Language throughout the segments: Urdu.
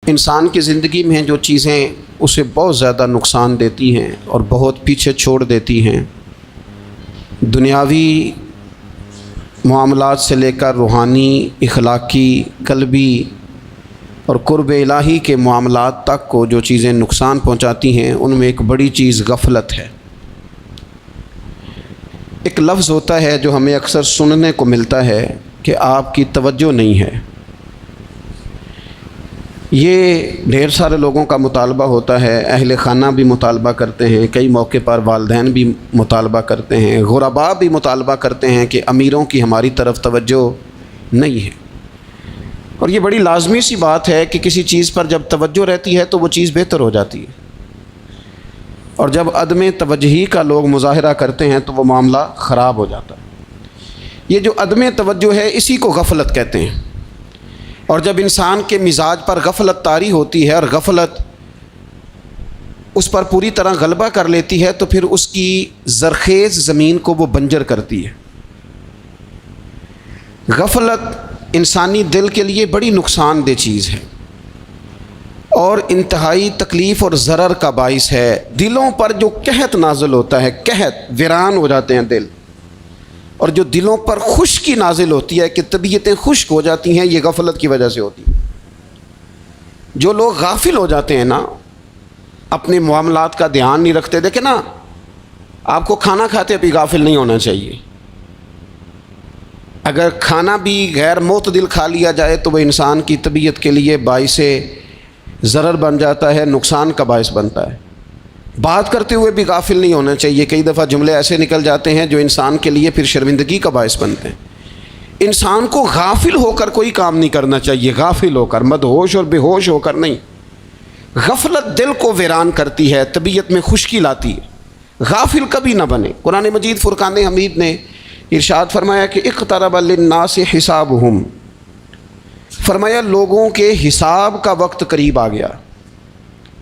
انسان کی زندگی میں جو چیزیں اسے بہت زیادہ نقصان دیتی ہیں اور بہت پیچھے چھوڑ دیتی ہیں، دنیاوی معاملات سے لے کر روحانی، اخلاقی، قلبی اور قرب الہی کے معاملات تک کو جو چیزیں نقصان پہنچاتی ہیں، ان میں ایک بڑی چیز غفلت ہے۔ ایک لفظ ہوتا ہے جو ہمیں اکثر سننے کو ملتا ہے کہ آپ کی توجہ نہیں ہے۔ یہ ڈھیر سارے لوگوں کا مطالبہ ہوتا ہے، اہل خانہ بھی مطالبہ کرتے ہیں، کئی موقع پر والدین بھی مطالبہ کرتے ہیں، غرباء بھی مطالبہ کرتے ہیں کہ امیروں کی ہماری طرف توجہ نہیں ہے۔ اور یہ بڑی لازمی سی بات ہے کہ کسی چیز پر جب توجہ رہتی ہے تو وہ چیز بہتر ہو جاتی ہے، اور جب عدم توجہی کا لوگ مظاہرہ کرتے ہیں تو وہ معاملہ خراب ہو جاتا ہے۔ یہ جو عدم توجہ ہے اسی کو غفلت کہتے ہیں، اور جب انسان کے مزاج پر غفلت طاری ہوتی ہے اور غفلت اس پر پوری طرح غلبہ کر لیتی ہے تو پھر اس کی زرخیز زمین کو وہ بنجر کرتی ہے۔ غفلت انسانی دل کے لیے بڑی نقصان دہ چیز ہے اور انتہائی تکلیف اور ضرر کا باعث ہے۔ دلوں پر جو قحط نازل ہوتا ہے، قحط، ویران ہو جاتے ہیں دل، اور جو دلوں پر خشکی نازل ہوتی ہے کہ طبیعتیں خشک ہو جاتی ہیں، یہ غفلت کی وجہ سے ہوتی ہے۔ جو لوگ غافل ہو جاتے ہیں نا، اپنے معاملات کا دھیان نہیں رکھتے، دیکھیں نا، آپ کو کھانا کھاتے ابھی غافل نہیں ہونا چاہیے۔ اگر کھانا بھی غیر معتدل کھا لیا جائے تو وہ انسان کی طبیعت کے لیے باعث ضرر بن جاتا ہے، نقصان کا باعث بنتا ہے۔ بات کرتے ہوئے بھی غافل نہیں ہونا چاہیے، کئی دفعہ جملے ایسے نکل جاتے ہیں جو انسان کے لیے پھر شرمندگی کا باعث بنتے ہیں۔ انسان کو غافل ہو کر کوئی کام نہیں کرنا چاہیے، غافل ہو کر، مدہوش اور بے ہوش ہو کر نہیں۔ غفلت دل کو ویران کرتی ہے، طبیعت میں خشکی لاتی ہے۔ غافل کبھی نہ بنے۔ قرآن مجید فرقان حمید نے ارشاد فرمایا کہ اقترب للناس حسابہم، فرمایا لوگوں کے حساب کا وقت قریب آ گیا۔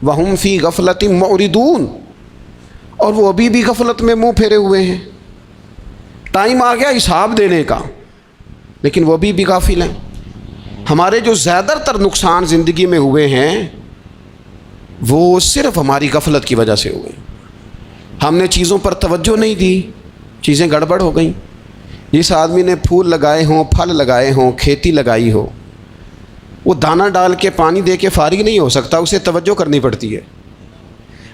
وَهُمْ فِي غَفْلَةٍ مُعْرِضُونَ، اور وہ ابھی بھی غفلت میں منہ پھیرے ہوئے ہیں۔ ٹائم آ گیا حساب دینے کا، لیکن وہ ابھی بھی غافل ہیں۔ ہمارے جو زیادہ تر نقصان زندگی میں ہوئے ہیں وہ صرف ہماری غفلت کی وجہ سے ہوئے۔ ہم نے چیزوں پر توجہ نہیں دی، چیزیں گڑبڑ ہو گئیں۔ جس آدمی نے پھول لگائے ہوں، پھل لگائے ہوں، کھیتی لگائی ہو، وہ دانہ ڈال کے پانی دے کے فارغ نہیں ہو سکتا، اسے توجہ کرنی پڑتی ہے۔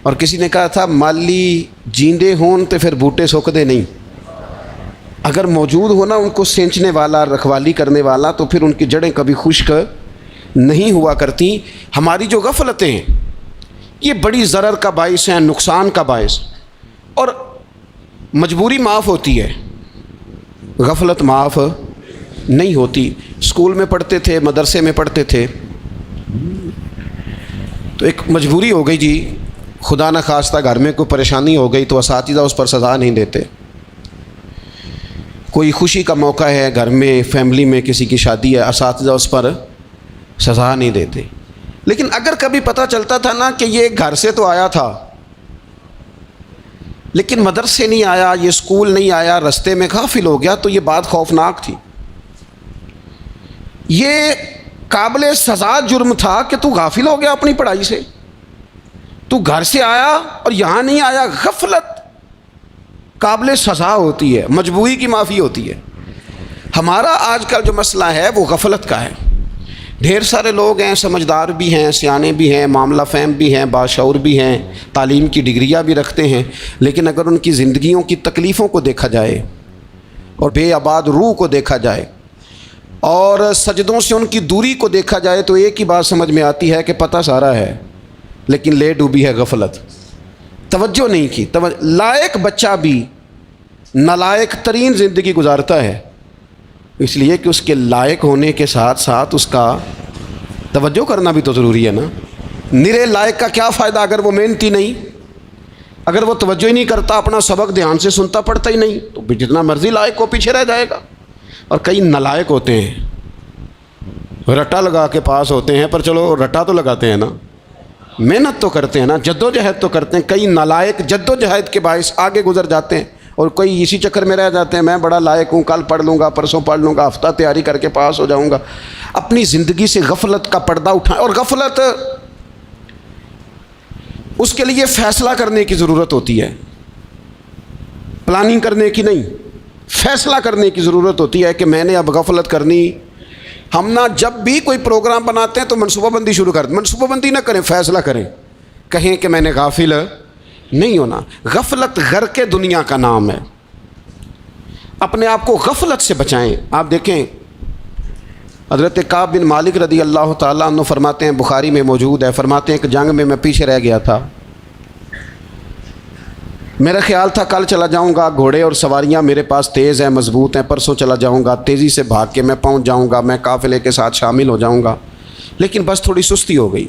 اور کسی نے کہا تھا مالی جیندے ہون تو پھر بوٹے سوکھدے نہیں۔ اگر موجود ہونا ان کو سینچنے والا، رکھوالی کرنے والا، تو پھر ان کی جڑیں کبھی خشک نہیں ہوا کرتی۔ ہماری جو غفلتیں ہیں یہ بڑی ضرر کا باعث ہیں، نقصان کا باعث۔ اور مجبوری معاف ہوتی ہے، غفلت معاف نہیں ہوتی۔ اسکول میں پڑھتے تھے، مدرسے میں پڑھتے تھے، تو ایک مجبوری ہو گئی جی، خدا نخواستہ گھر میں کوئی پریشانی ہو گئی تو اساتذہ اس پر سزا نہیں دیتے۔ کوئی خوشی کا موقع ہے گھر میں، فیملی میں کسی کی شادی ہے، اساتذہ اس پر سزا نہیں دیتے۔ لیکن اگر کبھی پتہ چلتا تھا نا کہ یہ گھر سے تو آیا تھا لیکن مدرسے نہیں آیا، یہ اسکول نہیں آیا، رستے میں غافل ہو گیا، تو یہ بات خوفناک تھی۔ یہ قابل سزا جرم تھا کہ تو غافل ہو گیا اپنی پڑھائی سے، تو گھر سے آیا اور یہاں نہیں آیا۔ غفلت قابل سزا ہوتی ہے، مجبوری کی معافی ہوتی ہے۔ ہمارا آج کا جو مسئلہ ہے وہ غفلت کا ہے۔ ڈھیر سارے لوگ ہیں، سمجھدار بھی ہیں، سیانے بھی ہیں، معاملہ فہم بھی ہیں، باشعور بھی ہیں، تعلیم کی ڈگریاں بھی رکھتے ہیں، لیکن اگر ان کی زندگیوں کی تکلیفوں کو دیکھا جائے اور بے آباد روح کو دیکھا جائے اور سجدوں سے ان کی دوری کو دیکھا جائے تو ایک ہی بات سمجھ میں آتی ہے کہ پتہ سارا ہے لیکن لے ڈوبی ہے غفلت، توجہ نہیں کی۔ لائق بچہ بھی نالائق ترین زندگی گزارتا ہے، اس لیے کہ اس کے لائق ہونے کے ساتھ ساتھ اس کا توجہ کرنا بھی تو ضروری ہے نا۔ نرے لائق کا کیا فائدہ اگر وہ محنتی نہیں، اگر وہ توجہ ہی نہیں کرتا، اپنا سبق دھیان سے سنتا پڑھتا ہی نہیں، تو جتنا مرضی لائق کو پیچھے رہ جائے گا۔ اور کئی نالائق ہوتے ہیں، رٹا لگا کے پاس ہوتے ہیں، پر چلو رٹا تو لگاتے ہیں نا، محنت تو کرتے ہیں نا، جد و جہد تو کرتے ہیں۔ کئی نالائق جد و جہد کے باعث آگے گزر جاتے ہیں اور کوئی اسی چکر میں رہ جاتے ہیں میں بڑا لائق ہوں، کل پڑھ لوں گا، پرسوں پڑھ لوں گا، ہفتہ تیاری کر کے پاس ہو جاؤں گا۔ اپنی زندگی سے غفلت کا پردہ اٹھائیں، اور غفلت اس کے لیے فیصلہ کرنے کی ضرورت ہوتی ہے، پلاننگ کرنے کی نہیں، فیصلہ کرنے کی ضرورت ہوتی ہے کہ میں نے اب غفلت کرنی۔ ہم نہ جب بھی کوئی پروگرام بناتے ہیں تو منصوبہ بندی شروع کر دیں، منصوبہ بندی نہ کریں، فیصلہ کریں، کہیں کہ میں نے غافل نہیں ہونا۔ غفلت غرق دنیا کا نام ہے، اپنے آپ کو غفلت سے بچائیں۔ آپ دیکھیں حضرت کعب بن مالک رضی اللہ تعالیٰ عنہ فرماتے ہیں، بخاری میں موجود ہے، فرماتے ہیں کہ جنگ میں پیچھے رہ گیا تھا، میرا خیال تھا کل چلا جاؤں گا، گھوڑے اور سواریاں میرے پاس تیز ہیں، مضبوط ہیں، پرسوں چلا جاؤں گا، تیزی سے بھاگ کے میں پہنچ جاؤں گا، میں قافلے کے ساتھ شامل ہو جاؤں گا، لیکن بس تھوڑی سستی ہو گئی،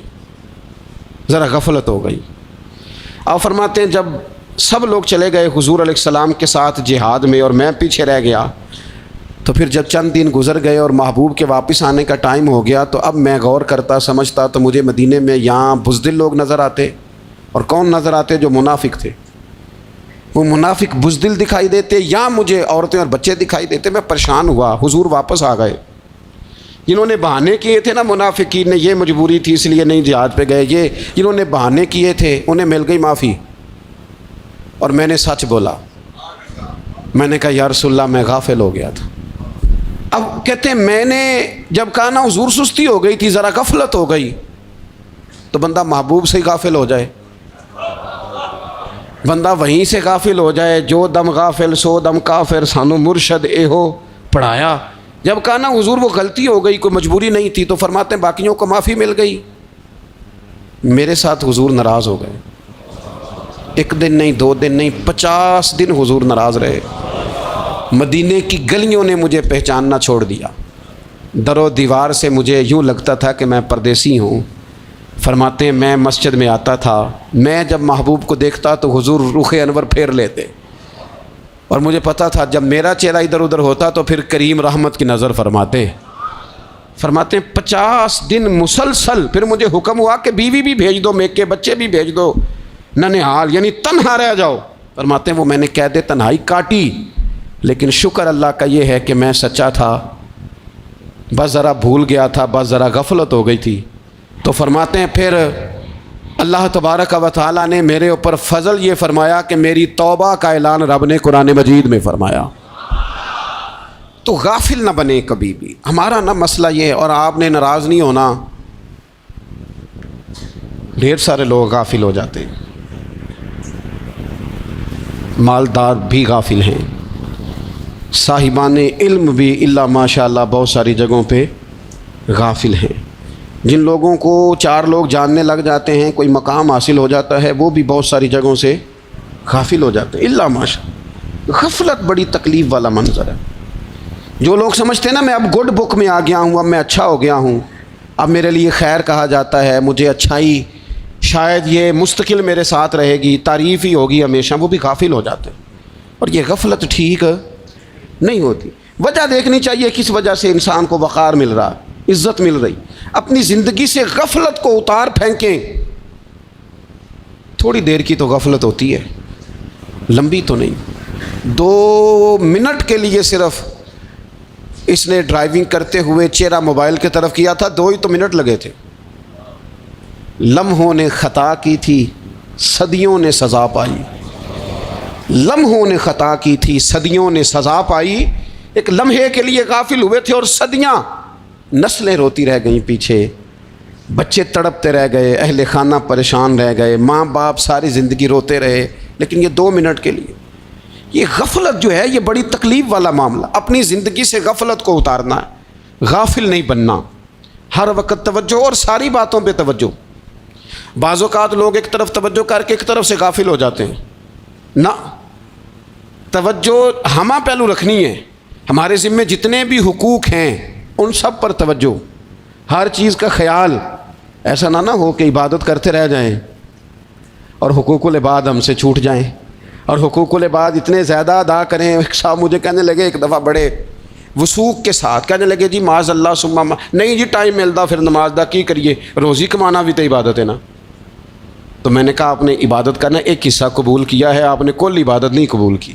ذرا غفلت ہو گئی۔ آپ فرماتے ہیں جب سب لوگ چلے گئے حضور علیہ السلام کے ساتھ جہاد میں اور میں پیچھے رہ گیا، تو پھر جب چند دن گزر گئے اور محبوب کے واپس آنے کا ٹائم ہو گیا تو اب میں غور کرتا سمجھتا تو مجھے مدینے میں یہاں بزدل لوگ نظر آتے، اور کون نظر آتے؟ جو منافق تھے، وہ منافق بزدل دکھائی دیتے، یا مجھے عورتیں اور بچے دکھائی دیتے۔ میں پریشان ہوا، حضور واپس آ گئے۔ جنہوں نے بہانے کیے تھے نا منافقین نے، یہ مجبوری تھی اس لیے نہیں جہاد پہ گئے، یہ جنہوں نے بہانے کیے تھے انہیں مل گئی معافی، اور میں نے سچ بولا، میں نے کہا یا رسول اللہ میں غافل ہو گیا تھا۔ اب کہتے ہیں میں نے جب کہا نا حضور سستی ہو گئی تھی، ذرا غفلت ہو گئی، تو بندہ محبوب سے ہی غافل ہو جائے، بندہ وہیں سے غافل ہو جائے۔ جو دم غافل سو دم کافر، سانو مرشد اے ہو پڑھایا۔ جب کہا نا حضور وہ غلطی ہو گئی، کوئی مجبوری نہیں تھی، تو فرماتے ہیں باقیوں کو معافی مل گئی، میرے ساتھ حضور ناراض ہو گئے۔ ایک دن نہیں، 2 دن نہیں، 50 دن حضور ناراض رہے۔ مدینے کی گلیوں نے مجھے پہچاننا چھوڑ دیا، در و دیوار سے مجھے یوں لگتا تھا کہ میں پردیسی ہوں۔ فرماتے ہیں میں مسجد میں آتا تھا، میں جب محبوب کو دیکھتا تو حضور رخ انور پھیر لیتے، اور مجھے پتا تھا جب میرا چہرہ ادھر ادھر ہوتا تو پھر کریم رحمت کی نظر فرماتے ہیں 50 دن مسلسل۔ پھر مجھے حکم ہوا کہ بیوی بھی بھیج دو، میکے بچے بھی بھیج دو، ننھال یعنی تنہا رہ جاؤ۔ فرماتے ہیں وہ میں نے قید تنہائی کاٹی، لیکن شکر اللہ کا یہ ہے کہ میں سچا تھا، بس ذرا بھول گیا تھا، بس ذرا غفلت ہو گئی تھی۔ تو فرماتے ہیں پھر اللہ تبارک و تعالیٰ نے میرے اوپر فضل یہ فرمایا کہ میری توبہ کا اعلان رب نے قرآن مجید میں فرمایا۔ تو غافل نہ بنے کبھی بھی، ہمارا نہ مسئلہ یہ ہے، اور آپ نے ناراض نہیں ہونا، ڈھیر سارے لوگ غافل ہو جاتے ہیں، مالدار بھی غافل ہیں، صاحبان علم بھی اللہ ماشاء اللہ بہت ساری جگہوں پہ غافل ہیں۔ جن لوگوں کو 4 لوگ جاننے لگ جاتے ہیں، کوئی مقام حاصل ہو جاتا ہے، وہ بھی بہت ساری جگہوں سے غافل ہو جاتے ہیں، اللہ ماشاء اللہ۔ غفلت بڑی تکلیف والا منظر ہے۔ جو لوگ سمجھتے ہیں نا میں اب گڈ بک میں آ گیا ہوں، اب میں اچھا ہو گیا ہوں، اب میرے لیے خیر کہا جاتا ہے، مجھے اچھائی شاید یہ مستقل میرے ساتھ رہے گی، تعریف ہی ہوگی ہمیشہ، وہ بھی غافل ہو جاتے ہیں۔ اور یہ غفلت ٹھیک نہیں ہوتی۔ وجہ دیکھنی چاہیے کس وجہ سے انسان کو وقار مل رہا، عزت مل رہی۔ اپنی زندگی سے غفلت کو اتار پھینکیں۔ تھوڑی دیر کی تو غفلت ہوتی ہے، لمبی تو نہیں۔ 2 منٹ کے لیے صرف اس نے ڈرائیونگ کرتے ہوئے چہرہ موبائل کی طرف کیا تھا، 2 ہی تو منٹ لگے تھے۔ لمحوں نے خطا کی تھی، صدیوں نے سزا پائی۔ لمحوں نے خطا کی تھی، صدیوں نے سزا پائی۔ ایک لمحے کے لیے غافل ہوئے تھے اور صدیاں، نسلیں روتی رہ گئیں پیچھے، بچے تڑپتے رہ گئے، اہل خانہ پریشان رہ گئے، ماں باپ ساری زندگی روتے رہے، لیکن یہ 2 منٹ کے لیے۔ یہ غفلت جو ہے یہ بڑی تکلیف والا معاملہ۔ اپنی زندگی سے غفلت کو اتارنا ہے، غافل نہیں بننا، ہر وقت توجہ اور ساری باتوں پہ توجہ۔ بعض اوقات لوگ ایک طرف توجہ کر کے ایک طرف سے غافل ہو جاتے ہیں، نہ، توجہ ہمہ پہلو رکھنی ہے۔ ہمارے ذمے جتنے بھی حقوق ہیں ان سب پر توجہ، ہر چیز کا خیال۔ ایسا نہ ہو کہ عبادت کرتے رہ جائیں اور حقوق العباد ہم سے چھوٹ جائیں، اور حقوق العباد اتنے زیادہ ادا کریں۔ ایک صاحب مجھے کہنے لگے ایک دفعہ بڑے وثوق کے ساتھ کہنے لگے جی معاذ اللہ ثم نہیں جی ٹائم ملتا پھر نماز دا کی کریے، روزی کمانا بھی تو عبادت ہے نا۔ تو میں نے کہا آپ نے عبادت کرنا ایک حصہ قبول کیا ہے، آپ نے کل عبادت نہیں قبول کی۔